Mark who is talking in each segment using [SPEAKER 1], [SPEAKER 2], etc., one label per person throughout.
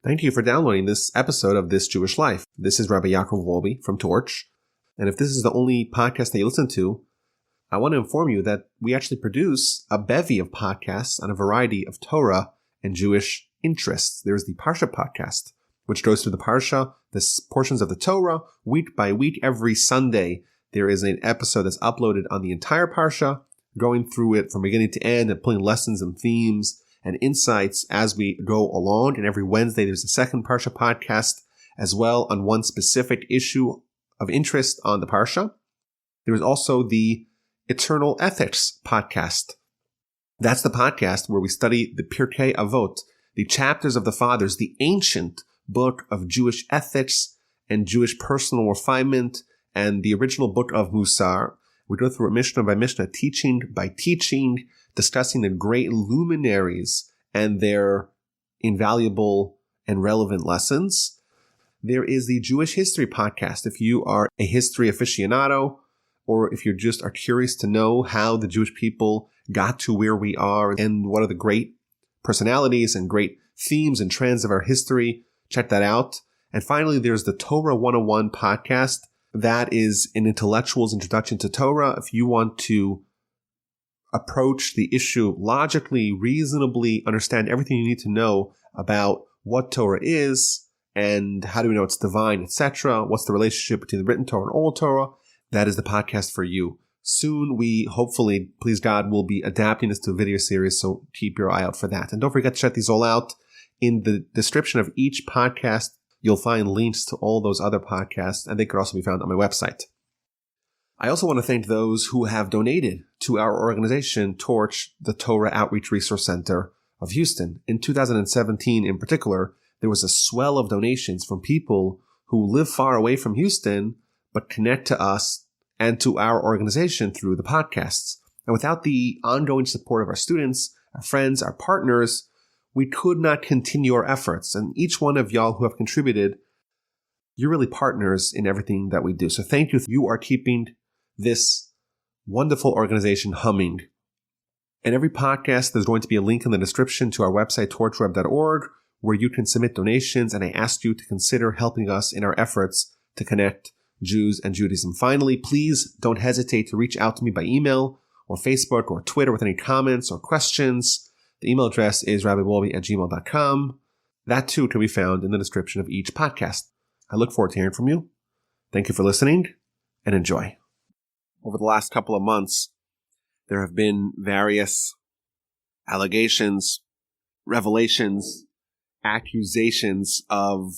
[SPEAKER 1] Thank you for downloading this episode of This Jewish Life. This is Rabbi Yaakov Wolbe from Torch. And if this is the only podcast that you listen to, I want to inform you that we actually produce a bevy of podcasts on a variety of Torah and Jewish interests. There's the Parsha podcast, which goes through the Parsha, the portions of the Torah, week by week. Every Sunday, there is an episode that's uploaded on the entire Parsha, going through it from beginning to end and pulling lessons and themes and insights as we go along. And every Wednesday, there's a second Parsha podcast as well on one specific issue of interest on the Parsha. There is also the Eternal Ethics podcast. That's the podcast where we study the Pirkei Avot, the chapters of the Fathers, the ancient book of Jewish ethics and Jewish personal refinement, and the original book of Mussar. We go through it Mishnah by Mishnah, teaching by teaching, discussing the great luminaries and their invaluable and relevant lessons. There is the Jewish History podcast. If you are a history aficionado, or if you just are curious to know how the Jewish people got to where we are and what are the great personalities and great themes and trends of our history, check that out. And finally, there's the Torah 101 podcast. That is an intellectual's introduction to Torah. If you want to approach the issue logically, reasonably, understand everything you need to know about what Torah is and how do we know it's divine, etc., what's the relationship between the written Torah and oral Torah, that is the podcast for you. Soon we, hopefully, please God, will be adapting this to a video series, so keep your eye out for that. And don't forget to check these all out. In the description of each podcast, you'll find links to all those other podcasts, and they could also be found on my website. I also want to thank those who have donated to our organization, Torch, the Torah Outreach Resource Center of Houston. In 2017, in particular, there was a swell of donations from people who live far away from Houston, but connect to us and to our organization through the podcasts. And without the ongoing support of our students, our friends, our partners, we could not continue our efforts. And each one of y'all who have contributed, you're really partners in everything that we do. So thank you. You are keeping this wonderful organization humming. In every podcast, there's going to be a link in the description to our website, torchweb.org, where you can submit donations. And I ask you to consider helping us in our efforts to connect Jews and Judaism. Finally, please don't hesitate to reach out to me by email or Facebook or Twitter with any comments or questions. The email address is rabbiwolbe@gmail.com. That too can be found in the description of each podcast. I look forward to hearing from you. Thank you for listening and enjoy. Over the last couple of months, there have been various allegations, revelations, accusations of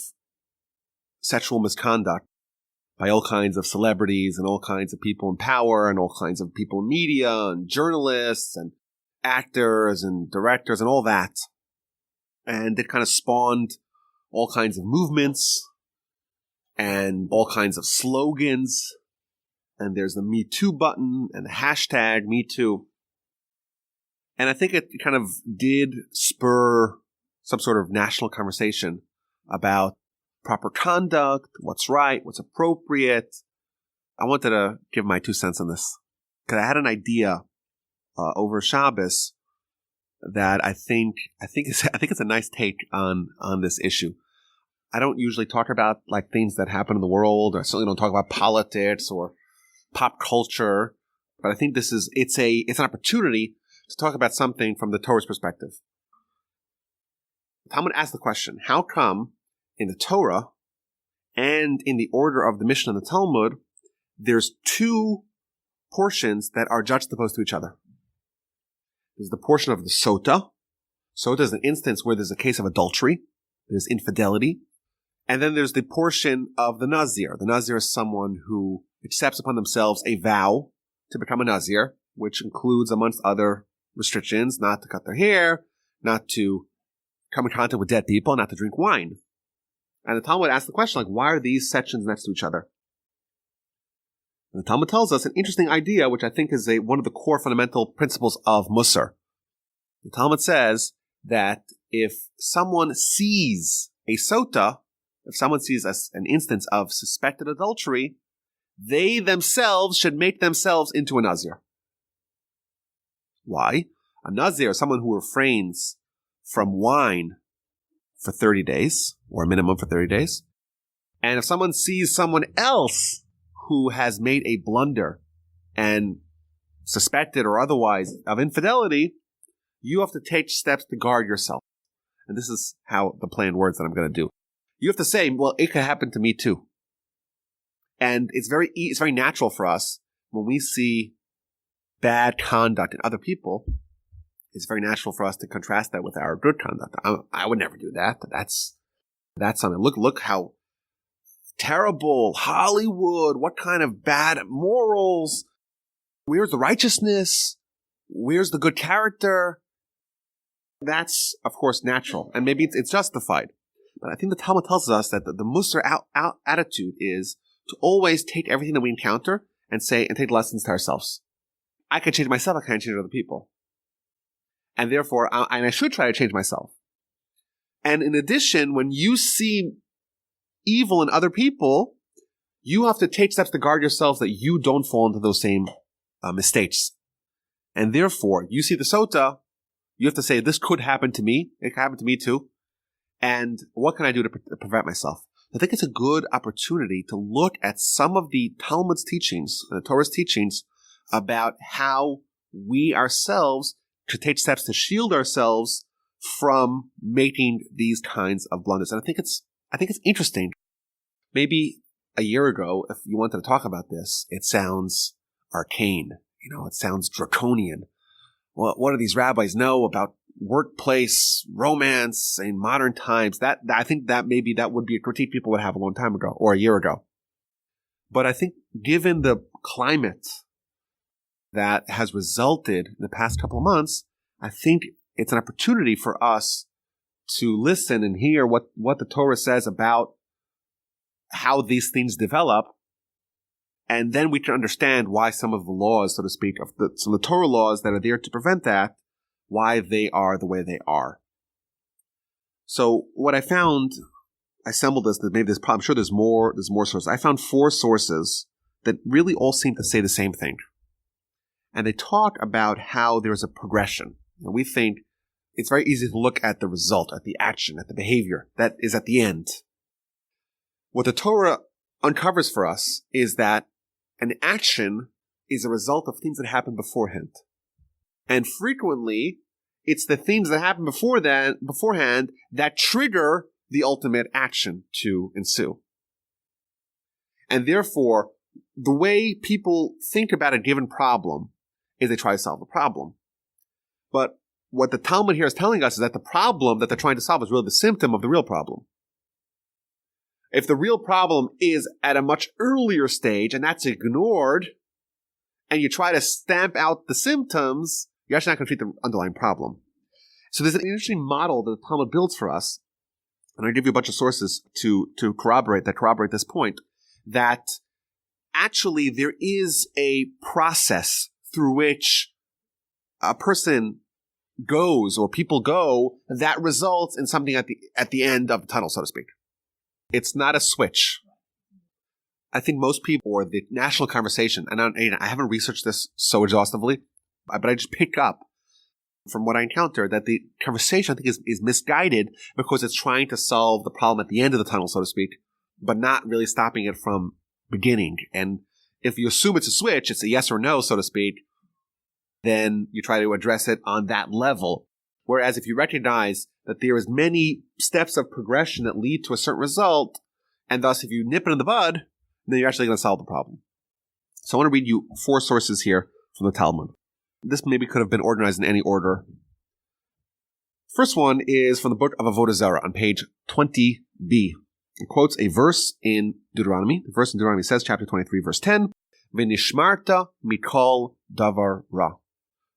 [SPEAKER 1] sexual misconduct by all kinds of celebrities and all kinds of people in power and all kinds of people in media and journalists and actors and directors and all that. And it kind of spawned all kinds of movements and all kinds of slogans. And there's the Me Too button and the hashtag Me Too. And I think it kind of did spur some sort of national conversation about proper conduct, what's right, what's appropriate. I wanted to give my 2 cents on this because I had an idea over Shabbos that I think it's a nice take on this issue. I don't usually talk about like things that happen in the world, or certainly don't talk about politics or pop culture, but I think it's an opportunity to talk about something from the Torah's perspective. I'm going to ask the question: how come in the Torah and in the order of the Mishnah and the Talmud, there's 2 portions that are juxtaposed to each other? There's the portion of the Sota. Sota is an instance where there's a case of adultery, there's infidelity. And then there's the portion of the Nazir. The Nazir is someone who accepts upon themselves a vow to become a Nazir, which includes, amongst other restrictions, not to cut their hair, not to come in contact with dead people, not to drink wine. And the Talmud asks the question, like, why are these sections next to each other? And the Talmud tells us an interesting idea, which I think is one of the core fundamental principles of Mussar. The Talmud says that if someone sees a sota, if someone sees an instance of suspected adultery, they themselves should make themselves into a Nazir. Why? A Nazir is someone who refrains from wine for 30 days, or a minimum for 30 days. And if someone sees someone else who has made a blunder and suspected or otherwise of infidelity, you have to take steps to guard yourself. And this is how the planned words that I'm going to do. You have to say, well, it could happen to me too. And it's very natural for us when we see bad conduct in other people. It's very natural for us to contrast that with our good conduct. I would never do that. That's something. Look how terrible Hollywood. What kind of bad morals? Where's the righteousness? Where's the good character? That's, of course, natural. And maybe it's justified. But I think the Talmud tells us that the Mussar attitude is to always take everything that we encounter and take lessons to ourselves. I can change myself. I can't change other people. And therefore, I should try to change myself. And in addition, when you see evil in other people, you have to take steps to guard yourself that you don't fall into those same mistakes. And therefore, you see the sota, you have to say, this could happen to me. It could happen to me too. And what can I do to prevent myself? I think it's a good opportunity to look at some of the Talmud's teachings, the Torah's teachings, about how we ourselves could take steps to shield ourselves from making these kinds of blunders. And I think it's interesting. Maybe a year ago, if you wanted to talk about this, it sounds arcane. It sounds draconian. Well, what do these rabbis know about workplace romance in modern times? I think that maybe that would be a critique people would have a long time ago or a year ago. But I think given the climate that has resulted in the past couple of months, I think it's an opportunity for us to listen and hear what the Torah says about how these things develop. And then we can understand why some of the laws, so to speak, some of the Torah laws that are there to prevent that, why they are the way they are. So what I found, I assembled this, maybe there's I'm sure there's more sources. I found 4 sources that really all seem to say the same thing. And they talk about how there's a progression. And we think it's very easy to look at the result, at the action, at the behavior that is at the end. What the Torah uncovers for us is that an action is a result of things that happen beforehand. And frequently, it's the things that happen beforehand that trigger the ultimate action to ensue. And therefore, the way people think about a given problem is they try to solve the problem. But what the Talmud here is telling us is that the problem that they're trying to solve is really the symptom of the real problem. If the real problem is at a much earlier stage and that's ignored, and you try to stamp out the symptoms, you're actually not going to treat the underlying problem. So there's an interesting model that the Talmud builds for us, and I'll give you a bunch of sources to corroborate this point, that actually there is a process through which a person goes or people go that results in something at the end of the tunnel, so to speak. It's not a switch. I think most people, or the national conversation, and I haven't researched this so exhaustively, but I just pick up from what I encountered that the conversation, I think, is misguided because it's trying to solve the problem at the end of the tunnel, so to speak, but not really stopping it from beginning. And if you assume it's a switch, it's a yes or no, so to speak, then you try to address it on that level. Whereas if you recognize that there is many steps of progression that lead to a certain result, and thus if you nip it in the bud, then you're actually going to solve the problem. So I want to read you 4 sources here from the Talmud. This maybe could have been organized in any order. First one is from the book of Avodah Zarah on page 20b. It quotes a verse in Deuteronomy. The verse in Deuteronomy says, chapter 23, verse 10, V'nishmarta mikol davar ra.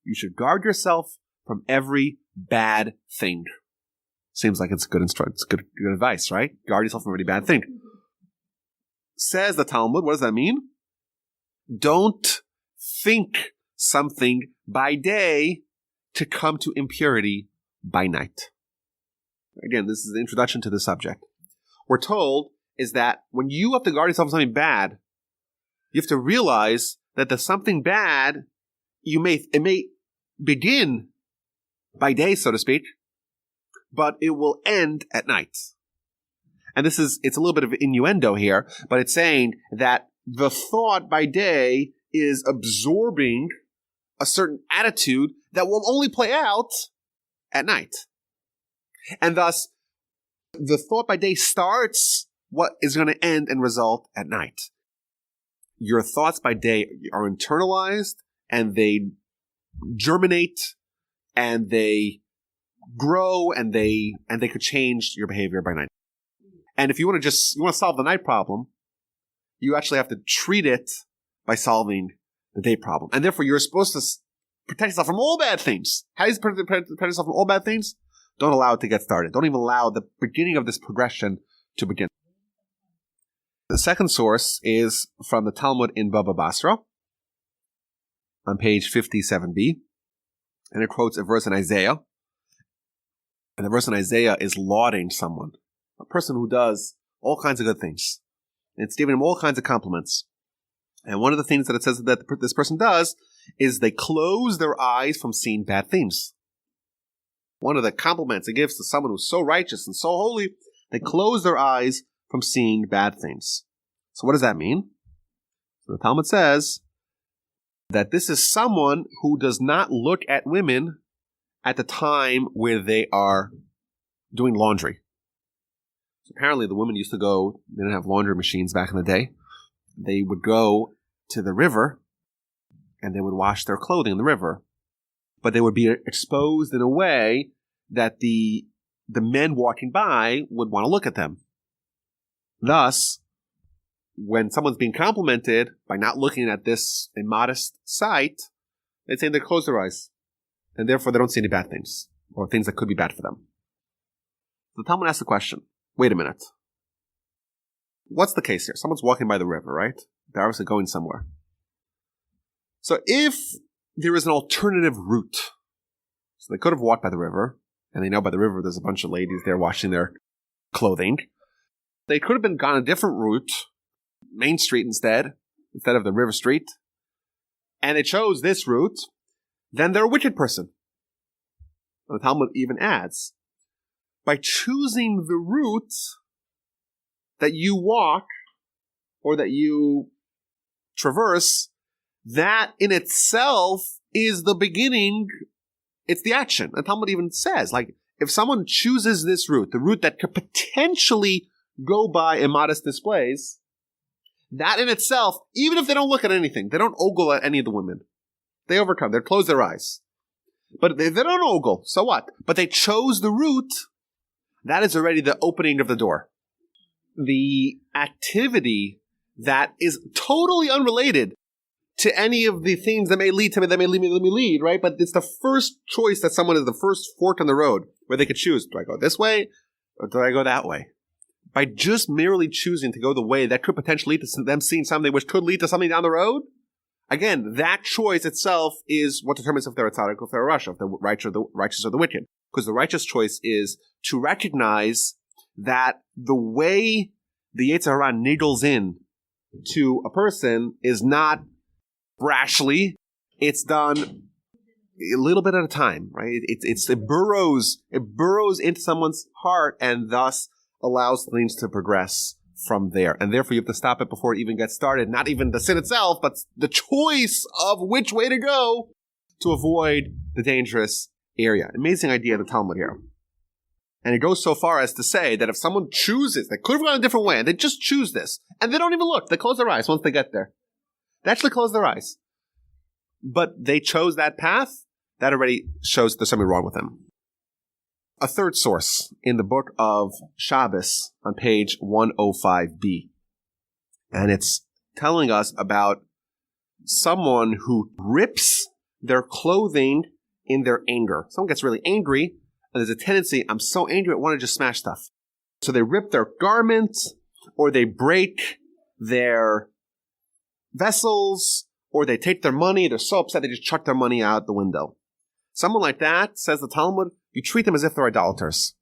[SPEAKER 1] You should guard yourself from every bad thing. Seems like it's good advice, right? Guard yourself from every bad thing. Says the Talmud, what does that mean? Don't think something by day to come to impurity by night. Again, this is the introduction to the subject. We're told is that when you have to guard yourself from something bad, you have to realize that the something bad, it may begin by day, so to speak, but it will end at night. And it's a little bit of innuendo here, but it's saying that the thought by day is absorbing a certain attitude that will only play out at night. And thus, the thought by day starts what is going to end and result at night. Your thoughts by day are internalized, and they germinate, and they grow, and they could change your behavior by night. And if you want to solve the night problem, you actually have to treat it by solving the day problem. And therefore, you're supposed to protect yourself from all bad things. How do you protect yourself from all bad things? Don't allow it to get started. Don't even allow the beginning of this progression to begin. The second source is from the Talmud in Baba Basra on page 57b. And it quotes a verse in Isaiah. And the verse in Isaiah is lauding someone, a person who does all kinds of good things. And it's giving him all kinds of compliments. And one of the things that it says that this person does is they close their eyes from seeing bad things. One of the compliments it gives to someone who's so righteous and so holy, they close their eyes from seeing bad things. So what does that mean? So the Talmud says that this is someone who does not look at women at the time where they are doing laundry. So apparently the women used to go, they didn't have laundry machines back in the day. They would go to the river and they would wash their clothing in the river. But they would be exposed in a way that the men walking by would want to look at them. Thus, when someone's being complimented by not looking at this immodest sight, they say they close their eyes. And therefore they don't see any bad things or things that could be bad for them. The Talmud asks the question, wait a minute. What's the case here? Someone's walking by the river, right? They're obviously going somewhere. So if there is an alternative route, so they could have walked by the river, and they know by the river there's a bunch of ladies there washing their clothing. They could have gone a different route, Main Street instead of the river street, and they chose this route, then they're a wicked person. And the Talmud even adds, by choosing the route that you walk or that you traverse, that in itself is the beginning, it's the action. And Talmud even says, like, if someone chooses this route, the route that could potentially go by immodest displays, that in itself, even if they don't look at anything, they don't ogle at any of the women. They overcome, they close their eyes. But they don't ogle, so what? But they chose the route, that is already the opening of the door. The activity that is totally unrelated to any of the things that may lead to me, that may lead me, right? But it's the first choice that someone is the first fork in the road where they could choose. Do I go this way or do I go that way? By just merely choosing to go the way that could potentially lead to them seeing something which could lead to something down the road, again, that choice itself is what determines if they're a tzaddik or if they're a rasha, if they're righteous or the wicked. Because the righteous choice is to recognize that the way the Yetzer Hara niggles in to a person is not brashly. It's done a little bit at a time, right? It burrows into someone's heart and thus allows things to progress from there. And therefore you have to stop it before it even gets started. Not even the sin itself, but the choice of which way to go to avoid the dangerous area. Amazing idea of the Talmud here. And it goes so far as to say that if someone chooses, they could have gone a different way, and they just choose this, and they don't even look. They close their eyes once they get there. They actually close their eyes. But they chose that path, that already shows there's something wrong with them. A third source in the book of Shabbos on page 105b. And it's telling us about someone who rips their clothing in their anger. Someone gets really angry, and there's a tendency, I'm so angry, I want to just smash stuff. So they rip their garments, or they break their vessels, or they take their money, they're so upset they just chuck their money out the window. Someone like that, says the Talmud, you treat them as if they're idolaters.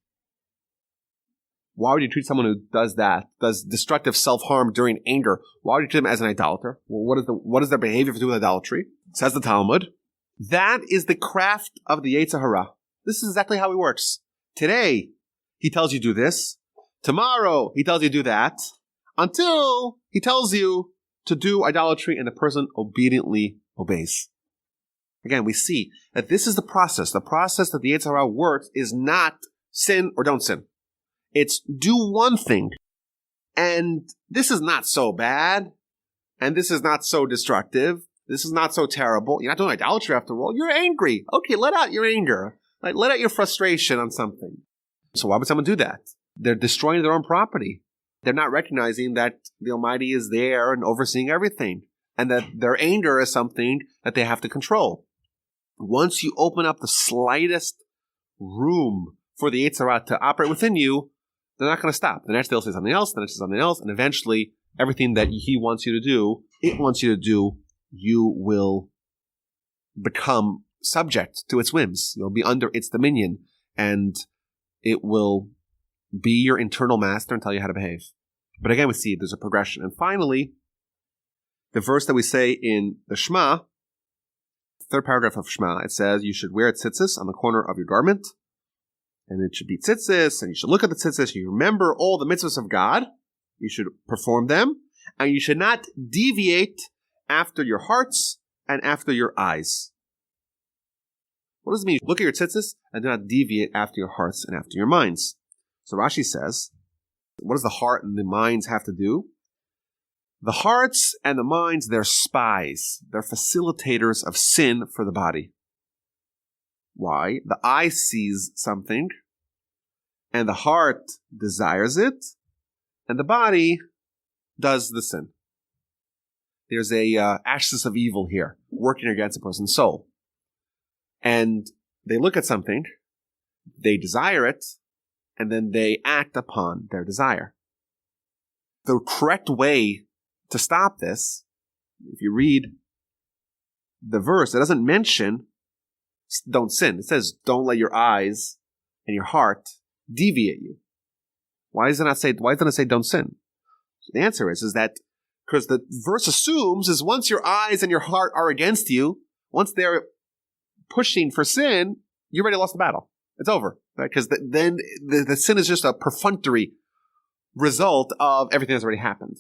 [SPEAKER 1] Why would you treat someone who does that, does destructive self-harm during anger? Why would you treat them as an idolater? Well, what is their behavior to do with idolatry? Says the Talmud, that is the craft of the Yetzer Hara. This is exactly how he works. Today, he tells you do this. Tomorrow, he tells you do that. Until he tells you to do idolatry and the person obediently obeys. Again, we see that this is the process. The process that the Yetzer Hara works is not sin or don't sin. It's do one thing, and this is not so bad, and this is not so destructive. This is not so terrible. You're not doing idolatry after all. You're angry. Okay, let out your anger. Like, let out your frustration on something. So why would someone do that? They're destroying their own property. They're not recognizing that the Almighty is there and overseeing everything, and that their anger is something that they have to control. Once you open up the slightest room for the Yetzer Hara to operate within you, they're not going to stop. The next day they'll say something else, the next day something else, and eventually everything that he wants you to do, it wants you to do, you will become subject to its whims. You'll be under its dominion, and it will be your internal master and tell you how to behave. But again, we see there's a progression. And finally, the verse that we say in the Shema, third paragraph of Shema, it says you should wear tzitzis on the corner of your garment, and it should be tzitzis, and you should look at the tzitzis, you remember all the mitzvahs of God, you should perform them, and you should not deviate after your hearts and after your eyes. What does it mean? Look at your tzitzis and do not deviate after your hearts and after your minds. So Rashi says, what does the heart and the minds have to do? The hearts and the minds, they're spies. They're facilitators of sin for the body. Why? The eye sees something, and the heart desires it, and the body does the sin. There's a axis of evil here, working against a person's soul. And they look at something, they desire it, and then they act upon their desire. The correct way to stop this, if you read the verse, it doesn't mention don't sin. It says don't let your eyes and your heart deviate you. Why does it not say don't sin? So the answer is that because the verse assumes is once your eyes and your heart are against you, once they're pushing for sin, you already lost the battle. It's over. Because right? Then the sin is just a perfunctory result of everything that's already happened.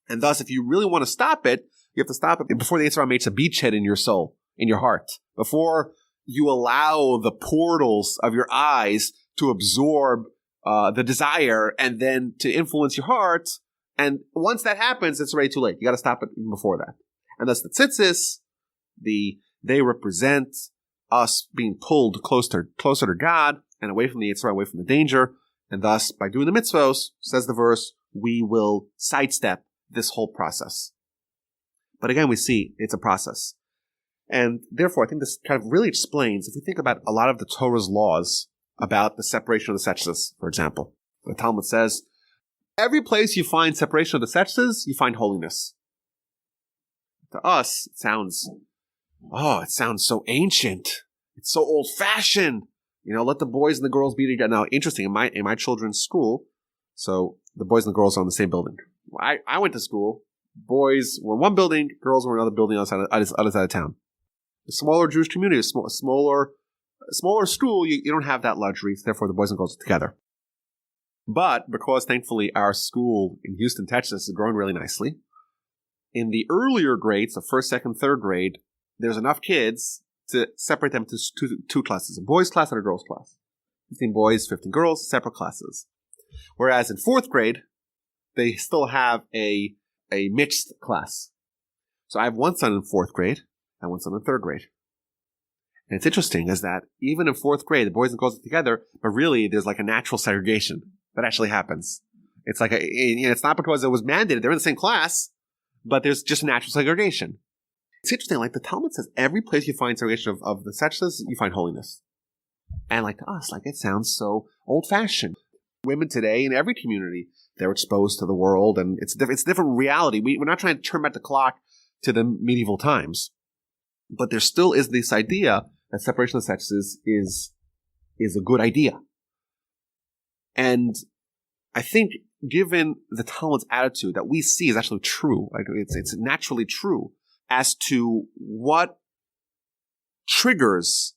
[SPEAKER 1] And thus, if you really want to stop it, you have to stop it before the Yetzer Hara makes a beachhead in your soul, in your heart. Before you allow the portals of your eyes to absorb the desire and then to influence your heart. And once that happens, it's already too late. You got to stop it even before that. And thus the tzitzis, they represent us being pulled closer to God and away from the Yetzer Hara, away from the danger. And thus, by doing the mitzvos, says the verse, we will sidestep this whole process. But again, we see it's a process. And therefore, I think this kind of really explains, if we think about a lot of the Torah's laws about the separation of the sexes, for example. The Talmud says, every place you find separation of the sexes, you find holiness. To us, it sounds so ancient. It's so old-fashioned. Let the boys and the girls be together. Now, interesting, in my children's school, so the boys and the girls are in the same building. I went to school. Boys were in one building, girls were in another building on the other side of town. A smaller Jewish community, a smaller school, you don't have that luxury. Therefore, the boys and girls are together. But because, thankfully, our school in Houston, Texas is growing really nicely, in the earlier grades, the first, second, third grade, there's enough kids to separate them to two classes, a boys' class and a girls' class. 15 boys, 15 girls, separate classes. Whereas in fourth grade, they still have a mixed class. So I have one son in fourth grade and one son in third grade. And it's interesting is that even in fourth grade, the boys and girls are together, but really there's like a natural segregation that actually happens. It's like it's not because it was mandated. They're in the same class, but there's just a natural segregation. It's interesting, like the Talmud says, every place you find segregation of the sexes, you find holiness. And like to us, like it sounds so old-fashioned. Women today in every community, they're exposed to the world, and it's a different reality. We're not trying to turn back the clock to the medieval times. But there still is this idea that separation of the sexes is a good idea. And I think given the Talmud's attitude that we see is actually true, like it's naturally true, as to what triggers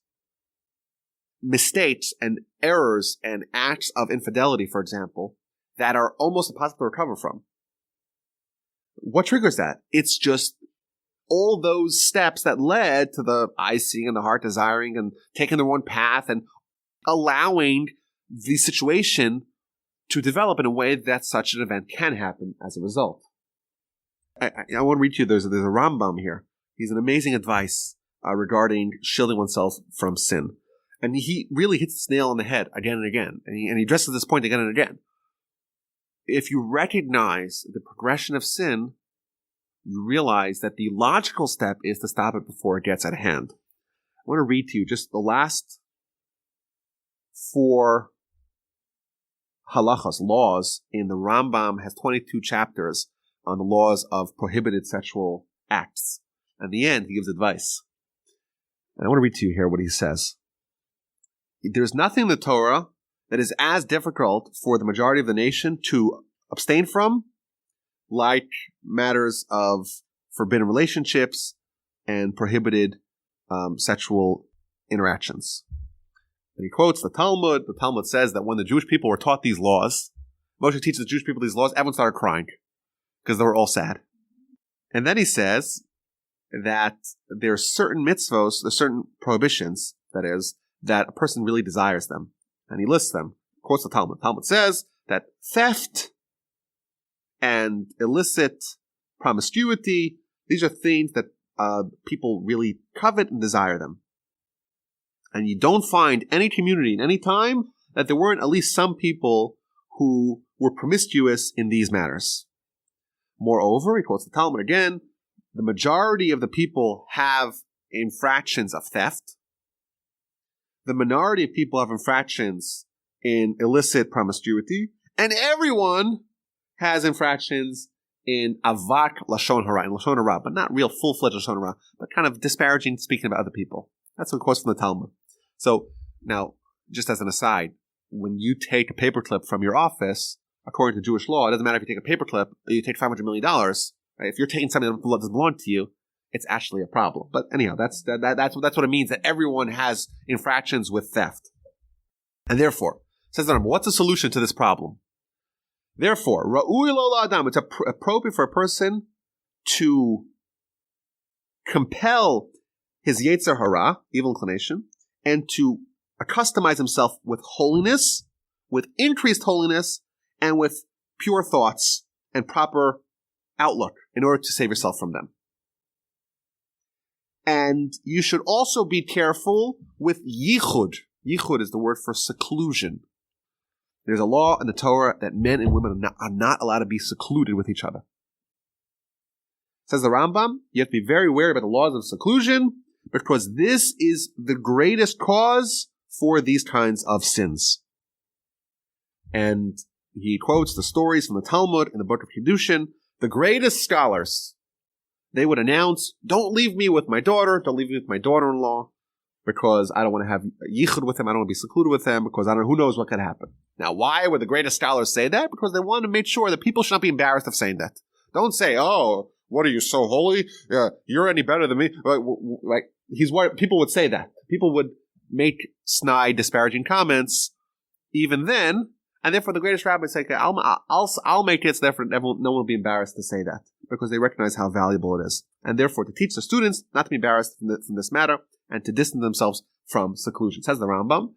[SPEAKER 1] mistakes and errors and acts of infidelity, for example, that are almost impossible to recover from. What triggers that? It's just all those steps that led to the eyes seeing and the heart desiring and taking the one path and allowing the situation to develop in a way that such an event can happen as a result. I want to read to you, there's a Rambam here. He's an amazing advice regarding shielding oneself from sin. And he really hits this nail on the head again and again. And he addresses this point again and again. If you recognize the progression of sin, you realize that the logical step is to stop it before it gets out of hand. I want to read to you just the last 4 halachas, laws, in the Rambam. Has 22 chapters on the laws of prohibited sexual acts. At the end, he gives advice. And I want to read to you here what he says. There's nothing in the Torah that is as difficult for the majority of the nation to abstain from, like matters of forbidden relationships and prohibited sexual interactions. And he quotes the Talmud. The Talmud says that when the Jewish people were taught these laws, Moshe teaches the Jewish people these laws, everyone started crying because they were all sad. And then he says that there are certain mitzvos, there are certain prohibitions, that is, that a person really desires them. And he lists them. Quotes the Talmud. Talmud says that theft and illicit promiscuity, these are things that people really covet and desire them. And you don't find any community in any time that there weren't at least some people who were promiscuous in these matters. Moreover, he quotes the Talmud again, the majority of the people have infractions of theft. The minority of people have infractions in illicit promiscuity. And everyone has infractions in avak lashon hara, in lashon hara, but not real full-fledged lashon hara, but kind of disparaging, speaking about other people. That's what quotes from the Talmud. So now, just as an aside, when you take a paperclip from your office, according to Jewish law, it doesn't matter if you take a paperclip or you take $500 million. Right? If you're taking something that doesn't belong to you, it's actually a problem. But anyhow, that's what it means, that everyone has infractions with theft. And therefore, says the Rambam, what's the solution to this problem? Therefore, ra'ui lo la'adam, it's appropriate for a person to compel his yetzer hara, evil inclination, and to accustomize himself with holiness, with increased holiness, and with pure thoughts and proper outlook in order to save yourself from them. And you should also be careful with yichud. Yichud is the word for seclusion. There's a law in the Torah that men and women are not allowed to be secluded with each other. Says the Rambam, you have to be very wary about the laws of seclusion, because this is the greatest cause for these kinds of sins. And he quotes the stories from the Talmud in the book of Kiddushin. The greatest scholars, they would announce, don't leave me with my daughter, don't leave me with my daughter-in-law, because I don't want to have yichud with him, I don't want to be secluded with him, because I don't know, who knows what could happen. Now, why would the greatest scholars say that? Because they want to make sure that people should not be embarrassed of saying that. Don't say, oh, what are you, so holy? You're any better than me? Like, people would say that. People would make snide, disparaging comments even then, and therefore the greatest rabbis say, okay, I'll make it so therefore no one will be embarrassed to say that, because they recognize how valuable it is. And therefore to teach the students not to be embarrassed from this matter and to distance themselves from seclusion. Says the Rambam,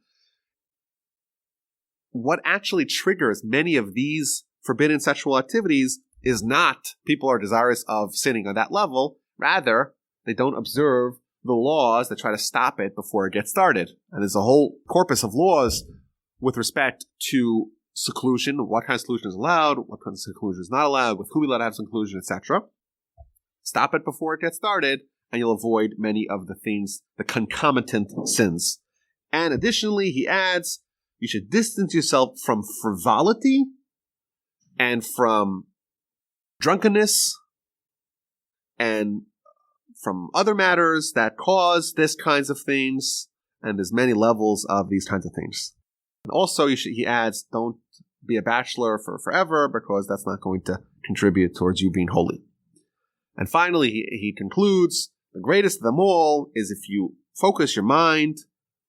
[SPEAKER 1] what actually triggers many of these forbidden sexual activities is not people are desirous of sinning on that level. Rather, they don't observe the laws that try to stop it before it gets started. And there's a whole corpus of laws with respect to seclusion, what kind of seclusion is allowed, what kind of seclusion is not allowed, with whom you're allowed to have seclusion, etc. Stop it before it gets started, and you'll avoid many of the things, the concomitant sins. And additionally, he adds, you should distance yourself from frivolity and from drunkenness and from other matters that cause this kinds of things, and there's many levels of these kinds of things. And also, he adds, don't be a bachelor for forever, because that's not going to contribute towards you being holy. And finally, he concludes, the greatest of them all is if you focus your mind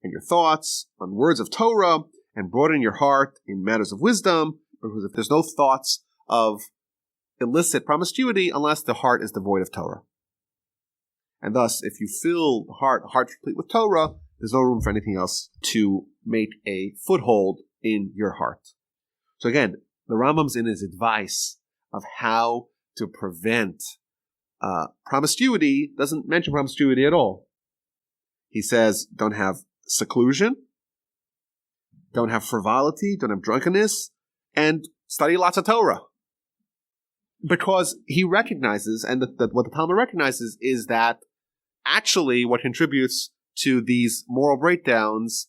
[SPEAKER 1] and your thoughts on words of Torah and broaden your heart in matters of wisdom, because if there's no thoughts of illicit promiscuity unless the heart is devoid of Torah. And thus, if you fill the heart complete with Torah, there's no room for anything else to make a foothold in your heart. So again, the Rambam's in his advice of how to prevent promiscuity, doesn't mention promiscuity at all. He says, don't have seclusion, don't have frivolity, don't have drunkenness, and study lots of Torah. Because he recognizes, and what the Talmud recognizes, is that actually what contributes to these moral breakdowns,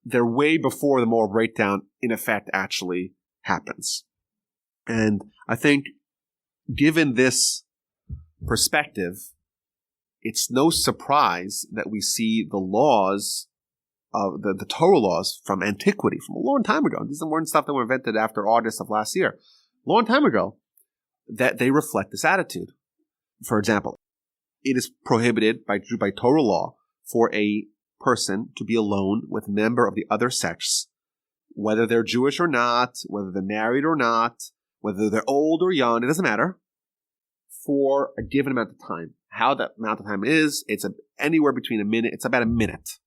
[SPEAKER 1] they're way before the moral breakdown in effect actually happens. And I think given this perspective, it's no surprise that we see the laws of the Torah laws from antiquity, from a long time ago. These weren't stuff that were invented after August of last year. A long time ago, that they reflect this attitude. For example, it is prohibited by Torah law for a person to be alone with a member of the other sex, whether they're Jewish or not, whether they're married or not, whether they're old or young, it doesn't matter, for a given amount of time. How that amount of time is, it's anywhere between a minute, it's about a minute,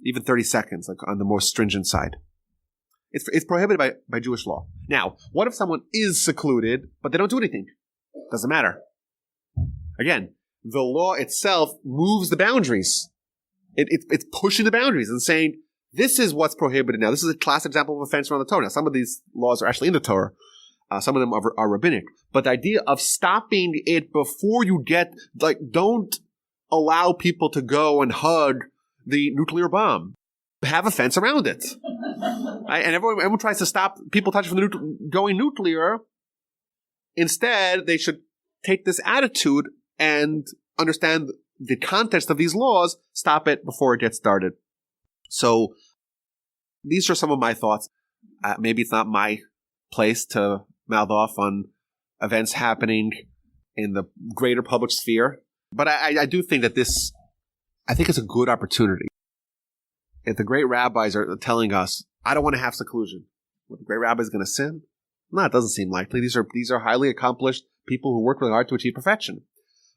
[SPEAKER 1] even 30 seconds, like on the more stringent side. It's prohibited by Jewish law. Now, what if someone is secluded, but they don't do anything? Doesn't matter. Again, the law itself moves the boundaries. It's pushing the boundaries and saying, this is what's prohibited now. This is a classic example of offense around the Torah. Now, some of these laws are actually in the Torah. Some of them are rabbinic. But the idea of stopping it before you get, don't allow people to go and hug the nuclear bomb. Have a fence around it. Right? And everyone tries to stop people touching from going nuclear. Instead, they should take this attitude and understand the context of these laws, stop it before it gets started. So these are some of my thoughts. Maybe it's not my place to mouth off on events happening in the greater public sphere, but I do think that I think it's a good opportunity. If the great rabbis are telling us, I don't want to have seclusion, what, the great rabbi is going to sin? No, it doesn't seem likely. These are highly accomplished people who work really hard to achieve perfection.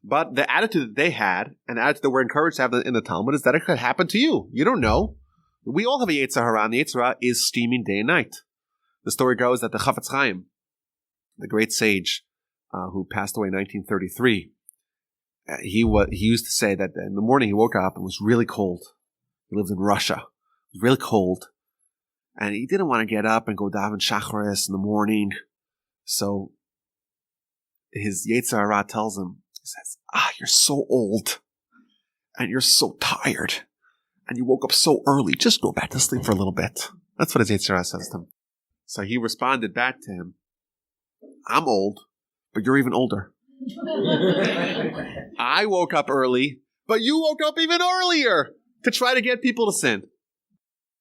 [SPEAKER 1] But the attitude that they had, and the attitude that we're encouraged to have in the Talmud, is that it could happen to you. You don't know. We all have a Yetzer Hara, and the Yetzer Hara is scheming day and night. The story goes that the Chafetz Chaim, the great sage who passed away in 1933, he used to say that in the morning he woke up and it was really cold. He lived in Russia. It was really cold. And he didn't want to get up and go daven Shacharis in the morning. So his Yetzer Hara tells him, he says, you're so old and you're so tired and you woke up so early. Just go back to sleep for a little bit. That's what his Yetzer Hara says to him. So he responded back to him, I'm old, but you're even older. I woke up early, but you woke up even earlier to try to get people to sin.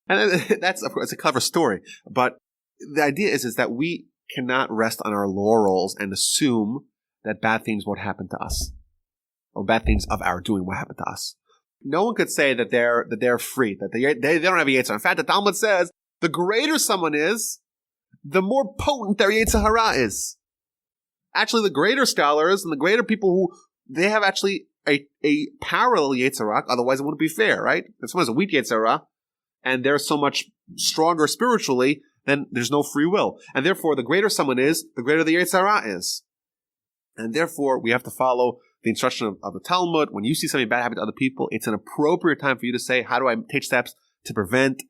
[SPEAKER 1] And that's, of course, a clever story. But the idea is that we cannot rest on our laurels and assume that bad things won't happen to us, or bad things of our doing will happen to us. No one could say that they're free, that they don't have a Yetzer Hara. In fact, the Talmud says the greater someone is, the more potent their Yetzer Hara is. Actually, the greater scholars and the greater people who they have actually a parallel Yetzer Hara, otherwise it wouldn't be fair, right? If someone has a weak Yetzer Hara and they're so much stronger spiritually, then there's no free will. And therefore, the greater someone is, the greater the Yetzer Hara is. And therefore, we have to follow the instruction of the Talmud. When you see something bad happen to other people, it's an appropriate time for you to say, how do I take steps to prevent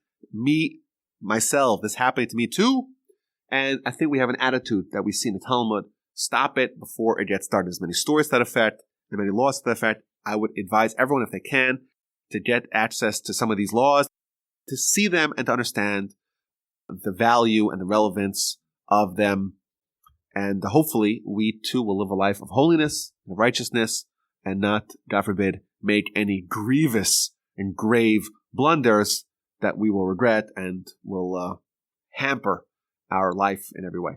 [SPEAKER 1] myself, this happening to me too? And I think we have an attitude that we see in the Talmud. Stop it before it gets started. There's many stories to that effect, and many laws to that effect. I would advise everyone, if they can, to get access to some of these laws, to see them and to understand the value and the relevance of them. And hopefully, we too will live a life of holiness and righteousness and not, God forbid, make any grievous and grave blunders that we will regret and will hamper our life in every way.